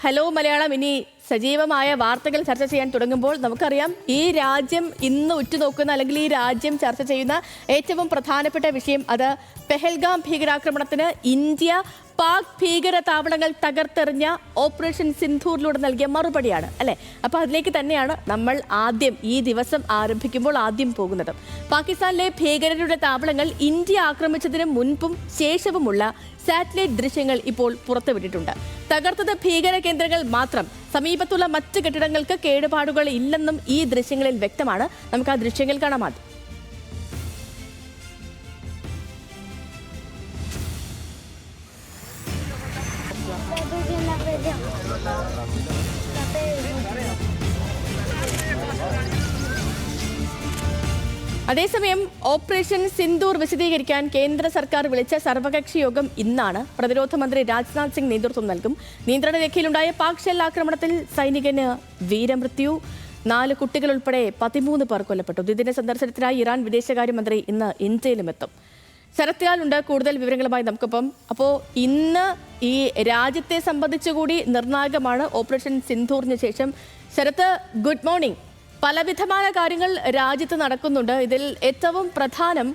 Hello Malayalam ഇനി സജീവമായ വാർത്തകൾ ചർച്ച ചെയ്യാൻ തുടങ്ങുമ്പോൾ നമുക്കറിയാം ഈ രാജ്യം ഇന്ന് ഉറ്റുനോക്കുന്ന അല്ലെങ്കിൽ ഈ രാജ്യം ചർച്ച ചെയ്യുന്ന ഏറ്റവും പ്രധാനപ്പെട്ട വിഷയം അത് പെഹൽഗാം ഭീകരാക്രമണത്തിന് ഇന്ത്യ പാക് ഭീകര താവളങ്ങൾ തകർത്തെറിഞ്ഞ ഓപ്പറേഷൻ സിന്ധൂറിലൂടെ നൽകിയ മറുപടിയാണ് അല്ലെ. അപ്പൊ അതിലേക്ക് തന്നെയാണ് നമ്മൾ ആദ്യം ഈ ദിവസം ആരംഭിക്കുമ്പോൾ ആദ്യം പോകുന്നത്. പാകിസ്ഥാനിലെ ഭീകരരുടെ താവളങ്ങൾ ഇന്ത്യ ആക്രമിച്ചതിന് മുൻപും ശേഷവുമുള്ള സാറ്റലൈറ്റ് ദൃശ്യങ്ങൾ ഇപ്പോൾ പുറത്തുവിട്ടിട്ടുണ്ട്. തകർത്തത് ഭീകര കേന്ദ്രങ്ങൾ മാത്രം, സമീപത്തുള്ള മറ്റ് കെട്ടിടങ്ങൾക്ക് കേടുപാടുകൾ ഇല്ലെന്നും ഈ ദൃശ്യങ്ങളിൽ വ്യക്തമാണ്. നമുക്ക് ആ ദൃശ്യങ്ങൾ കാണാം. ആദ്യം അതേസമയം ഓപ്പറേഷൻ സിന്ദൂർ വിശദീകരിക്കാൻ കേന്ദ്ര സർക്കാർ വിളിച്ച സർവകക്ഷി യോഗം ഇന്നാണ്. പ്രതിരോധ മന്ത്രി രാജ്നാഥ് സിംഗ് നേതൃത്വം നൽകും. നിയന്ത്രണ രേഖയിലുണ്ടായ പാക് ഷെൽ ആക്രമണത്തിൽ സൈനികന് വീരമൃത്യു, 4 കുട്ടികൾ ഉൾപ്പെടെ 13 പേർ കൊല്ലപ്പെട്ടു. ദ്വിദിന സന്ദർശനത്തിനായി ഇറാൻ വിദേശകാര്യമന്ത്രി ഇന്ന് ഇന്ത്യയിലും എത്തും. ശരത് ലാലുണ്ട് കൂടുതൽ വിവരങ്ങളുമായി നമുക്കൊപ്പം. അപ്പോൾ ഇന്ന് ഈ രാജ്യത്തെ സംബന്ധിച്ചുകൂടി നിർണായകമാണ് ഓപ്പറേഷൻ സിന്ധൂറിന് ശേഷം. Sharath, good morning. പലവിധമായ കാര്യങ്ങൾ രാജ്യത്ത് നടക്കുന്നുണ്ട്. ഇതിൽ ഏറ്റവും പ്രധാനം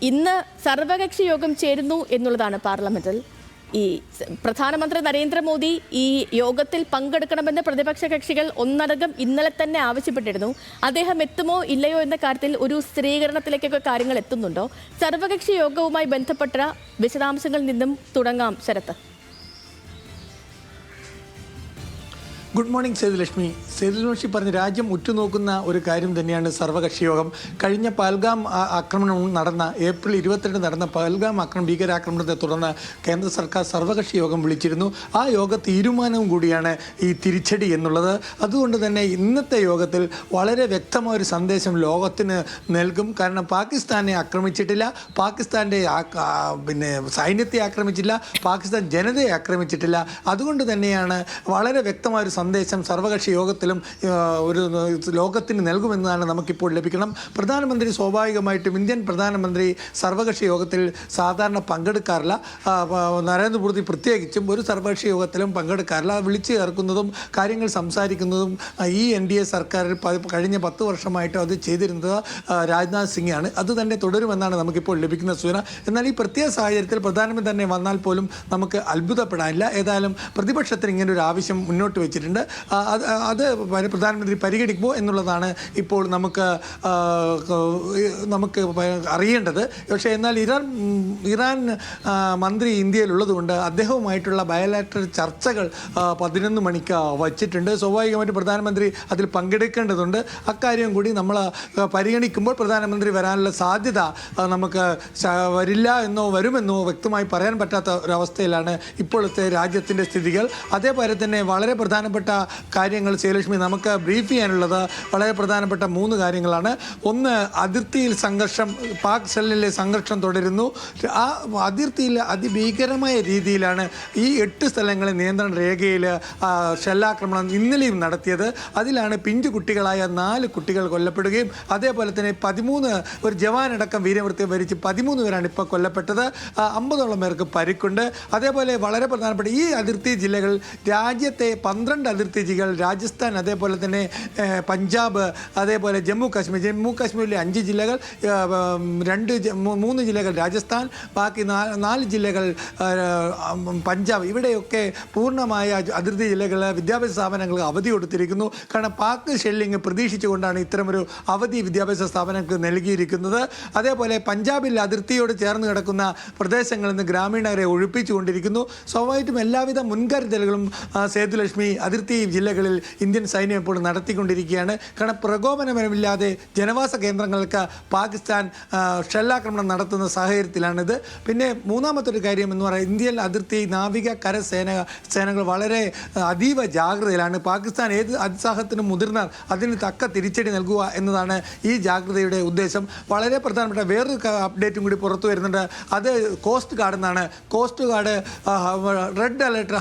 ഇന്ന് സർവകക്ഷി യോഗം ചേരുന്നു എന്നുള്ളതാണ് പാർലമെന്റിൽ. ഈ പ്രധാനമന്ത്രി നരേന്ദ്രമോദി ഈ യോഗത്തിൽ പങ്കെടുക്കണമെന്ന് പ്രതിപക്ഷ കക്ഷികൾ ഒന്നടങ്കം ഇന്നലെ തന്നെ ആവശ്യപ്പെട്ടിരുന്നു. അദ്ദേഹം എത്തുമോ ഇല്ലയോ എന്ന കാര്യത്തിൽ ഒരു സ്ഥിരീകരണത്തിലേക്കൊക്കെ കാര്യങ്ങൾ എത്തുന്നുണ്ടോ? സർവകക്ഷി യോഗവുമായി ബന്ധപ്പെട്ട വിശദാംശങ്ങളിൽ നിന്നും തുടങ്ങാം ശരത്ത്. ഗുഡ് മോർണിംഗ് സേതുലക്ഷ്മി പറഞ്ഞ രാജ്യം ഉറ്റുനോക്കുന്ന ഒരു കാര്യം തന്നെയാണ് സർവകക്ഷി യോഗം. കഴിഞ്ഞ പഹൽഗാം ആക്രമണം നടന്ന ഏപ്രിൽ 22 നടന്ന പഹൽഗാം ഭീകരാക്രമണത്തെ തുടർന്ന് കേന്ദ്ര സർക്കാർ സർവകക്ഷി യോഗം വിളിച്ചിരുന്നു. ആ യോഗ തീരുമാനവും കൂടിയാണ് ഈ തിരിച്ചടി എന്നുള്ളത്. അതുകൊണ്ട് തന്നെ ഇന്നത്തെ യോഗത്തിൽ വളരെ വ്യക്തമായൊരു സന്ദേശം ലോകത്തിന് നൽകും. കാരണം പാകിസ്ഥാനെ ആക്രമിച്ചിട്ടില്ല, പാകിസ്ഥാൻ്റെ സൈന്യത്തെ ആക്രമിച്ചില്ല, പാകിസ്ഥാൻ ജനതയെ ആക്രമിച്ചിട്ടില്ല. അതുകൊണ്ട് തന്നെയാണ് വളരെ വ്യക്തമായൊരു സന്ദേശം സർവകക്ഷി യോഗത്തിലും ഒരു ലോകത്തിന് നൽകുമെന്നാണ് നമുക്കിപ്പോൾ ലഭിക്കണം. പ്രധാനമന്ത്രി സ്വാഭാവികമായിട്ടും ഇന്ത്യൻ പ്രധാനമന്ത്രി സർവകക്ഷി യോഗത്തിൽ സാധാരണ പങ്കെടുക്കാറില്ല. നരേന്ദ്രമോദി പ്രത്യേകിച്ചും ഒരു സർവകക്ഷി യോഗത്തിലും പങ്കെടുക്കാറില്ല. വിളിച്ചു ചേർക്കുന്നതും കാര്യങ്ങൾ സംസാരിക്കുന്നതും ഈ NDA സർക്കാരിൽ കഴിഞ്ഞ 10 വർഷമായിട്ട് അത് ചെയ്തിരുന്നത് രാജ്നാഥ് സിംഗ് ആണ്. അത് തന്നെ തുടരുമെന്നാണ് നമുക്കിപ്പോൾ ലഭിക്കുന്ന സൂചന. എന്നാൽ ഈ പ്രത്യേക സാഹചര്യത്തിൽ പ്രധാനമന്ത്രി തന്നെ വന്നാൽ പോലും നമുക്ക് അത്ഭുതപ്പെടാനില്ല. ഏതായാലും പ്രതിപക്ഷത്തിന് ഇങ്ങനെ ഒരു ആവശ്യം മുന്നോട്ട് വെച്ചിട്ടുണ്ട്. അത് പ്രധാനമന്ത്രി പരിഗണിക്കുമോ എന്നുള്ളതാണ് ഇപ്പോൾ നമുക്ക് അറിയേണ്ടത്. പക്ഷേ എന്നാൽ ഇറാൻ മന്ത്രി ഇന്ത്യയിലുള്ളതുകൊണ്ട് അദ്ദേഹവുമായിട്ടുള്ള ബയലാറ്ററൽ ചർച്ചകൾ 11 മണിക്ക് വച്ചിട്ടുണ്ട്. സ്വാഭാവികമായിട്ട് പ്രധാനമന്ത്രി അതിൽ പങ്കെടുക്കേണ്ടതുണ്ട്. അക്കാര്യം കൂടി നമ്മൾ പരിഗണിക്കുമ്പോൾ പ്രധാനമന്ത്രി വരാനുള്ള സാധ്യത നമുക്ക് വരില്ല എന്നോ വരുമെന്നോ വ്യക്തമായി പറയാൻ പറ്റാത്ത ഒരവസ്ഥയിലാണ് ഇപ്പോഴത്തെ രാജ്യത്തിൻ്റെ സ്ഥിതികൾ. അതേപോലെ തന്നെ വളരെ പ്രധാനപ്പെട്ട കാര്യങ്ങൾ സേലക്ഷ്മി നമുക്ക് ബ്രീഫ് ചെയ്യാനുള്ളത് വളരെ പ്രധാനപ്പെട്ട 3 കാര്യങ്ങളാണ്. ഒന്ന്, അതിർത്തിയിൽ സംഘർഷം, പാക് ഷെല്ലിലെ സംഘർഷം തുടരുന്നു. ആ അതിർത്തിയിൽ അതിഭീകരമായ രീതിയിലാണ് ഈ 8 സ്ഥലങ്ങളിൽ നിയന്ത്രണ രേഖയിൽ ഷെല്ലാക്രമണം ഇന്നലെയും നടത്തിയത്. അതിലാണ് പിഞ്ചു കുട്ടികളായ 4 കുട്ടികൾ കൊല്ലപ്പെടുകയും അതേപോലെ തന്നെ 13 ഒരു ജവാനടക്കം വീരമൃത്യു വരിച്ച് 13 പേരാണ് ഇപ്പോൾ കൊല്ലപ്പെട്ടത്. 50ഓളം പേർക്ക് പരിക്കുണ്ട്. അതേപോലെ വളരെ പ്രധാനപ്പെട്ട ഈ അതിർത്തി ജില്ലകൾ രാജ്യത്തെ 12 അതിർത്തി ജില്ലകൾ, രാജസ്ഥാൻ, അതേപോലെ തന്നെ പഞ്ചാബ്, അതേപോലെ ജമ്മു കാശ്മീരിലെ 5 ജില്ലകൾ, 3 ജില്ലകൾ രാജസ്ഥാൻ, ബാക്കി 4 ജില്ലകൾ പഞ്ചാബ്. ഇവിടെയൊക്കെ പൂർണ്ണമായ അതിർത്തി ജില്ലകൾ വിദ്യാഭ്യാസ സ്ഥാപനങ്ങൾക്ക് അവധി കൊടുത്തിരിക്കുന്നു. കാരണം പാക് ഷെല്ലിങ് പ്രതീക്ഷിച്ചുകൊണ്ടാണ് ഇത്തരമൊരു അവധി വിദ്യാഭ്യാസ സ്ഥാപനങ്ങൾക്ക് നൽകിയിരിക്കുന്നത്. അതേപോലെ പഞ്ചാബിൽ അതിർത്തിയോട് ചേർന്ന് കിടക്കുന്ന പ്രദേശങ്ങളിൽ നിന്ന് ഗ്രാമീണരെ ഒഴിപ്പിച്ചുകൊണ്ടിരിക്കുന്നു. സ്വാഭാവികമായിട്ടും എല്ലാവിധ മുൻകരുതലുകളും സേതുലക്ഷ്മി അതിർത്തി ജില്ലകളിൽ ഇന്ത്യൻ സൈന്യം ഇപ്പോൾ നടത്തിക്കൊണ്ടിരിക്കുകയാണ്. കാരണം പ്രകോപനമില്ലാതെ ജനവാസ കേന്ദ്രങ്ങൾക്ക് പാകിസ്ഥാൻ ഷെല്ലാക്രമണം നടത്തുന്ന സാഹചര്യത്തിലാണിത്. പിന്നെ മൂന്നാമത്തെ ഒരു കാര്യം എന്ന് പറയുന്നത് ഇന്ത്യൻ അതിർത്തി നാവിക സേനകൾ വളരെ അതീവ ജാഗ്രതയിലാണ്. പാകിസ്ഥാൻ ഏത് അതിസാഹത്തിനും മുതിർന്നാൽ അതിന് തക്ക തിരിച്ചടി നൽകുക എന്നതാണ് ഈ ജാഗ്രതയുടെ ഉദ്ദേശം. വളരെ പ്രധാനപ്പെട്ട വേറൊരു അപ്ഡേറ്റും കൂടി പുറത്തു വരുന്നുണ്ട്. അത് കോസ്റ്റ് ഗാർഡ് എന്നാണ്. Coast guard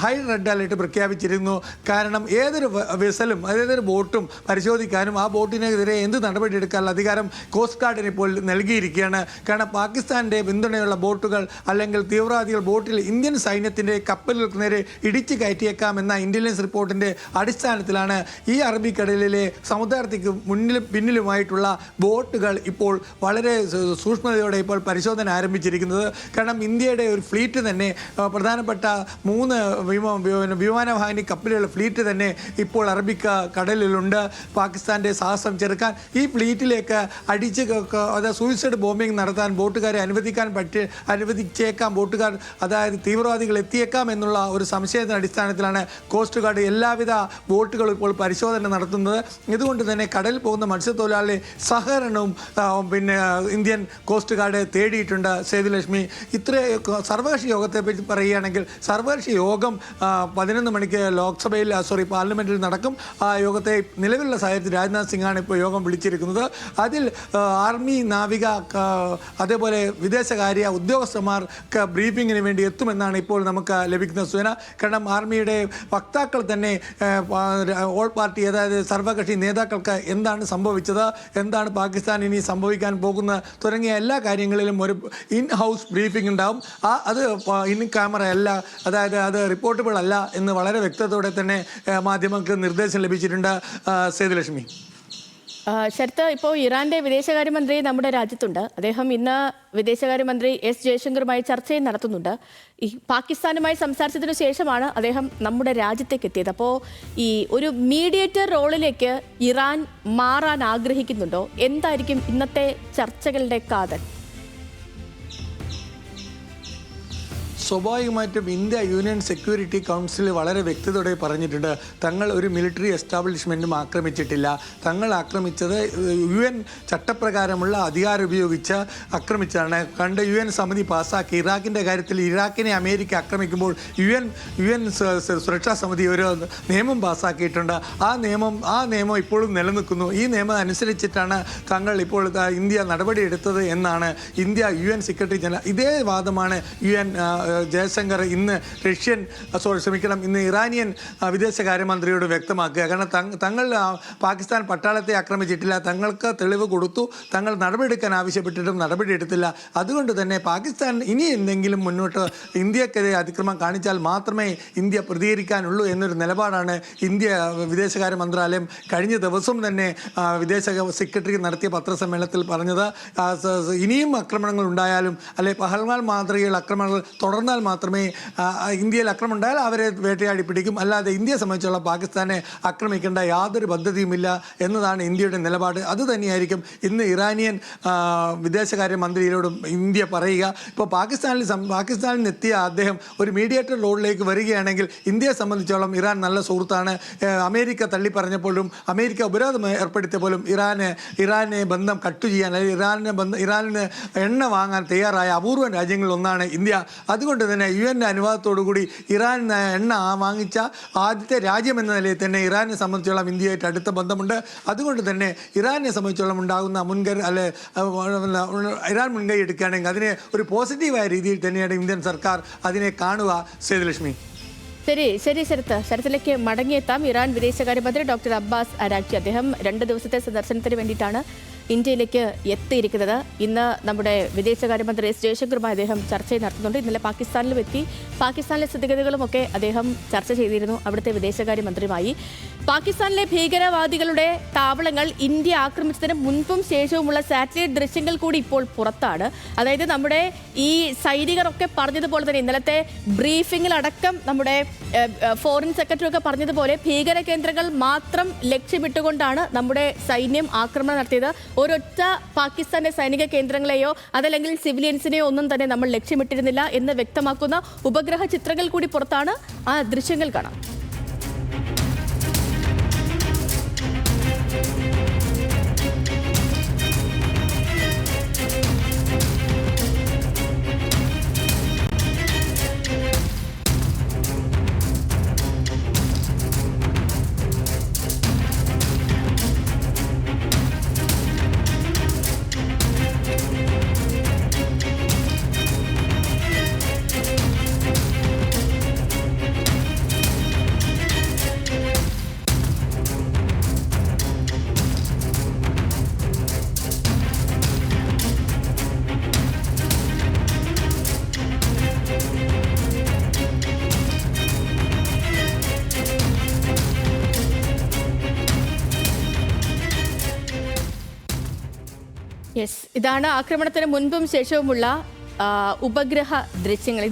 high red alert പ്രഖ്യാപിച്ചിരുന്നു. കാരണം ഏതൊരു വെസലും വെസലും അതായത് ഒരു ബോട്ടും പരിശോധിക്കാനും ആ ബോട്ടിനെതിരെ എന്ത് നടപടിയെടുക്കാനുള്ള അധികാരം കോസ്റ്റ് ഗാർഡിന് ഇപ്പോൾ നൽകിയിരിക്കുകയാണ്. കാരണം പാകിസ്ഥാൻ്റെ പിന്തുണയുള്ള ബോട്ടുകൾ അല്ലെങ്കിൽ തീവ്രവാദികൾ ബോട്ടിൽ ഇന്ത്യൻ സൈന്യത്തിൻ്റെ കപ്പലുകൾക്ക് നേരെ ഇടിച്ചു കയറ്റിയേക്കാം എന്ന ഇൻ്റലിജൻസ് റിപ്പോർട്ടിൻ്റെ അടിസ്ഥാനത്തിലാണ് ഈ അറബിക്കടലിലെ സമുദ്രത്തിക്ക് മുന്നിലും പിന്നിലുമായിട്ടുള്ള ബോട്ടുകൾ ഇപ്പോൾ വളരെ സൂക്ഷ്മതയോടെ ഇപ്പോൾ പരിശോധന ആരംഭിച്ചിരിക്കുന്നത്. കാരണം ഇന്ത്യയുടെ ഒരു ഫ്ലീറ്റ് തന്നെ പ്രധാനപ്പെട്ട 3 വിമാനവാഹിനി കപ്പലുകളുടെ ഫ്ലീറ്റ് തന്നെ ഇപ്പോൾ കടലിലുണ്ട്. പാകിസ്ഥാൻ്റെ സാഹസം ചെറുക്കാൻ ഈ ഫ്ലീറ്റിലേക്ക് അടിച്ച് അത് സൂയിസൈഡ് ബോംബിംഗ് നടത്താൻ ബോട്ടുകാരെ അനുവദിച്ചേക്കാം, ബോട്ടുകാർ അതായത് തീവ്രവാദികൾ എത്തിയേക്കാം എന്നുള്ള ഒരു സംശയത്തിൻ്റെ അടിസ്ഥാനത്തിലാണ് കോസ്റ്റ് ഗാർഡ് എല്ലാവിധ ബോട്ടുകളും ഇപ്പോൾ പരിശോധന നടത്തുന്നത്. ഇതുകൊണ്ട് തന്നെ കടലിൽ പോകുന്ന മത്സ്യത്തൊഴിലാളികളുടെ സഹകരണവും ഇന്ത്യൻ കോസ്റ്റ് ഗാർഡ് തേടിയിട്ടുണ്ട്. സേതുലക്ഷ്മി, സർവകക്ഷി യോഗത്തെ പറ്റി പറയുകയാണെങ്കിൽ സർവകക്ഷി യോഗം 11 മണിക്ക് പാർലമെൻറ്റിൽ നടക്കും. ആ യോഗത്തെ നിലവിലുള്ള സാഹചര്യത്തിൽ രാജ്നാഥ് സിംഗാണ് ഇപ്പോൾ യോഗം വിളിച്ചിരിക്കുന്നത്. അതിൽ ആർമി, നാവിക, അതേപോലെ വിദേശകാര്യ ഉദ്യോഗസ്ഥന്മാർക്ക് ബ്രീഫിങ്ങിന് വേണ്ടി എത്തുമെന്നാണ് ഇപ്പോൾ നമുക്ക് ലഭിക്കുന്ന സൂചന. കാരണം ആർമിയുടെ വക്താക്കൾ തന്നെ ഓൾ പാർട്ടി അതായത് സർവകക്ഷി നേതാക്കൾക്ക് എന്താണ് സംഭവിച്ചത്, എന്താണ് പാകിസ്ഥാൻ ഇനി സംഭവിക്കാൻ പോകുന്നത് തുടങ്ങിയ എല്ലാ കാര്യങ്ങളിലും ഒരു ഇൻ ഹൗസ് ബ്രീഫിംഗ് ഉണ്ടാവും. അത് ഇൻ ക്യാമറ അല്ല, അതായത് അത് റിപ്പോർട്ടബിൾ അല്ല എന്ന് വളരെ വ്യക്തതയോടെ തന്നെ മാധ്യമങ്ങൾക്ക് നിർദ്ദേശം ലഭിച്ചിട്ടുണ്ട്. സേതുലക്ഷ്മി, ശരത്ത്, ഇപ്പോൾ ഇറാന്റെ വിദേശകാര്യമന്ത്രി നമ്മുടെ രാജ്യത്തുണ്ട്. അദ്ദേഹം ഇന്ന് വിദേശകാര്യമന്ത്രി എസ് ജയശങ്കറുമായി ചർച്ചയും നടത്തുന്നുണ്ട്. ഈ പാകിസ്ഥാനുമായി സംസാരിച്ചതിനു ശേഷമാണ് അദ്ദേഹം നമ്മുടെ രാജ്യത്തേക്ക് എത്തിയത്. അപ്പോൾ ഈ ഒരു മീഡിയേറ്റർ റോളിലേക്ക് ഇറാൻ മാറാൻ ആഗ്രഹിക്കുന്നുണ്ടോ? എന്തായിരിക്കും ഇന്നത്തെ ചർച്ചകളുടെ കാതൽ? സ്വാഭാവികമായിട്ടും ഇന്ത്യ യൂണിയൻ സെക്യൂരിറ്റി കൗൺസിൽ വളരെ വ്യക്തതയോടെ പറഞ്ഞിട്ടുണ്ട്, തങ്ങൾ ഒരു മിലിറ്ററി എസ്റ്റാബ്ലിഷ്മെൻറ്റും ആക്രമിച്ചിട്ടില്ല. തങ്ങൾ ആക്രമിച്ചത് UN ചട്ടപ്രകാരമുള്ള അധികാരം ഉപയോഗിച്ച് ആക്രമിച്ചതാണ്. കണ്ട് UN സമിതി പാസ്സാക്കി ഇറാഖിൻ്റെ കാര്യത്തിൽ ഇറാഖിനെ അമേരിക്ക ആക്രമിക്കുമ്പോൾ UN സുരക്ഷാ സമിതി ഒരു നിയമം പാസ്സാക്കിയിട്ടുണ്ട്. ആ നിയമം ഇപ്പോഴും നിലനിൽക്കുന്നു. ഈ നിയമം അനുസരിച്ചിട്ടാണ് തങ്ങൾ ഇപ്പോൾ ഇന്ത്യ നടപടിയെടുത്തത് എന്നാണ് ഇന്ത്യ UN സെക്രട്ടറി ജനറൽ ഇതേ വാദമാണ് ജയശങ്കർ ഇന്ന് ഇന്ന് ഇറാനിയൻ വിദേശകാര്യമന്ത്രിയോട് വ്യക്തമാക്കുക. കാരണം തങ്ങൾ പാകിസ്ഥാൻ പട്ടാളത്തെ ആക്രമിച്ചിട്ടില്ല, തങ്ങൾക്ക് തെളിവ് കൊടുത്തു, തങ്ങൾ നടപടിയെടുക്കാൻ ആവശ്യപ്പെട്ടിട്ടും നടപടിയെടുത്തില്ല. അതുകൊണ്ട് തന്നെ പാകിസ്ഥാൻ ഇനി എന്തെങ്കിലും മുന്നോട്ട് ഇന്ത്യക്കെതിരെ അതിക്രമം കാണിച്ചാൽ മാത്രമേ ഇന്ത്യ പ്രതികരിക്കാനുള്ളൂ എന്നൊരു നിലപാടാണ് ഇന്ത്യ വിദേശകാര്യ മന്ത്രാലയം കഴിഞ്ഞ ദിവസം തന്നെ വിദേശ സെക്രട്ടറി നടത്തിയ പത്രസമ്മേളനത്തിൽ പറഞ്ഞത്. ഇനിയും ആക്രമണങ്ങൾ ഉണ്ടായാലും അല്ലെ പഹൽഗാം മാതൃകയുള്ള ആക്രമണങ്ങൾ തുടർന്നാൽ മാത്രമേ ഇന്ത്യയിൽ ആക്രമണം ഉണ്ടായാൽ അവരെ വേട്ടയാടി പിടിക്കും, അല്ലാതെ ഇന്ത്യയെ സംബന്ധിച്ചുള്ള പാകിസ്ഥാനെ ആക്രമിക്കേണ്ട യാതൊരു പദ്ധതിയുമില്ല എന്നതാണ് ഇന്ത്യയുടെ നിലപാട്. അതുതന്നെയായിരിക്കും ഇന്ന് ഇറാനിയൻ വിദേശകാര്യ മന്ത്രിയോടും ഇന്ത്യ പറയുക. ഇപ്പോൾ പാകിസ്ഥാനിൽ നിന്നെത്തിയ അദ്ദേഹം ഒരു മീഡിയേറ്റർ റോളിലേക്ക് വരികയാണെങ്കിൽ ഇന്ത്യയെ സംബന്ധിച്ചോളം ഇറാൻ നല്ല സുഹൃത്താണ്. അമേരിക്ക തള്ളിപ്പറഞ്ഞപ്പോഴും അമേരിക്ക ഉപരോധം ഏർപ്പെടുത്തിയപ്പോഴും ഇറാനെ ബന്ധം കട്ട് ചെയ്യാൻ അല്ലെങ്കിൽ ഇറാനിന് എണ്ണ വാങ്ങാൻ തയ്യാറായ അപൂർവം രാജ്യങ്ങളിലൊന്നാണ് ഇന്ത്യ. അതുകൊണ്ട് തന്നെ UN അനുവാദത്തോടുകൂടി ഇറാൻ എണ്ണ വാങ്ങിച്ച ആദ്യത്തെ രാജ്യം എന്ന നിലയിൽ തന്നെ ഇറാനെ സംബന്ധിച്ചോളം ഇന്ത്യയായിട്ട് അടുത്ത ബന്ധമുണ്ട്. അതുകൊണ്ട് തന്നെ ഇറാനെ സംബന്ധിച്ചോളം ഉണ്ടാകുന്ന ഇറാൻ മുൻകൈ എടുക്കുകയാണെങ്കിൽ അതിനെ ഒരു പോസിറ്റീവായ രീതിയിൽ തന്നെയാണ് ഇന്ത്യൻ സർക്കാർ അതിനെ കാണുക. സേതുലക്ഷ്മി, ശരി ശരത്തിലേക്ക് മടങ്ങിയെത്താം. ഇറാൻ വിദേശകാര്യമന്ത്രി ഡോക്ടർ അബ്ബാസ് അരാക്ചി അദ്ദേഹം 2 ദിവസത്തെ സന്ദർശനത്തിന് വേണ്ടിയിട്ടാണ് ഇന്ത്യയിലേക്ക് എത്തിയിരിക്കുന്നത്. ഇന്ന് നമ്മുടെ വിദേശകാര്യമന്ത്രി എസ് ജയശങ്കറുമായി അദ്ദേഹം ചർച്ച നടത്തുന്നുണ്ട്. ഇന്നലെ പാകിസ്ഥാനിലും എത്തി. പാകിസ്ഥാനിലെ സ്ഥിതിഗതികളുമൊക്കെ അദ്ദേഹം ചർച്ച ചെയ്തിരുന്നു അവിടുത്തെ വിദേശകാര്യമന്ത്രിയുമായി. പാകിസ്ഥാനിലെ ഭീകരവാദികളുടെ താവളങ്ങൾ ഇന്ത്യ ആക്രമിച്ചതിന് മുൻപും ശേഷവുമുള്ള സാറ്റലൈറ്റ് ദൃശ്യങ്ങൾ കൂടി ഇപ്പോൾ പുറത്താണ്. അതായത് നമ്മുടെ ഈ സൈനികരൊക്കെ പറഞ്ഞതുപോലെ തന്നെ ഇന്നലത്തെ ബ്രീഫിങ്ങിലടക്കം നമ്മുടെ ഫോറിൻ സെക്രട്ടറി ഒക്കെ പറഞ്ഞതുപോലെ ഭീകര കേന്ദ്രങ്ങൾ മാത്രം ലക്ഷ്യമിട്ടുകൊണ്ടാണ് നമ്മുടെ സൈന്യം ആക്രമണം നടത്തിയത്. ഒരൊറ്റ പാകിസ്ഥാന്റെ സൈനിക കേന്ദ്രങ്ങളെയോ അതല്ലെങ്കിൽ സിവിലിയൻസിനെയോ ഒന്നും തന്നെ നമ്മൾ ലക്ഷ്യമിട്ടിരുന്നില്ല എന്ന് വ്യക്തമാക്കുന്ന ഉപഗ്രഹ ചിത്രങ്ങൾ കൂടി പുറത്താണ്. ആ ദൃശ്യങ്ങൾ കാണാം. യെസ്, ഇതാണ് ആക്രമണത്തിന് മുൻപും ശേഷവുമുള്ള ഉപഗ്രഹ ദൃശ്യങ്ങൾ.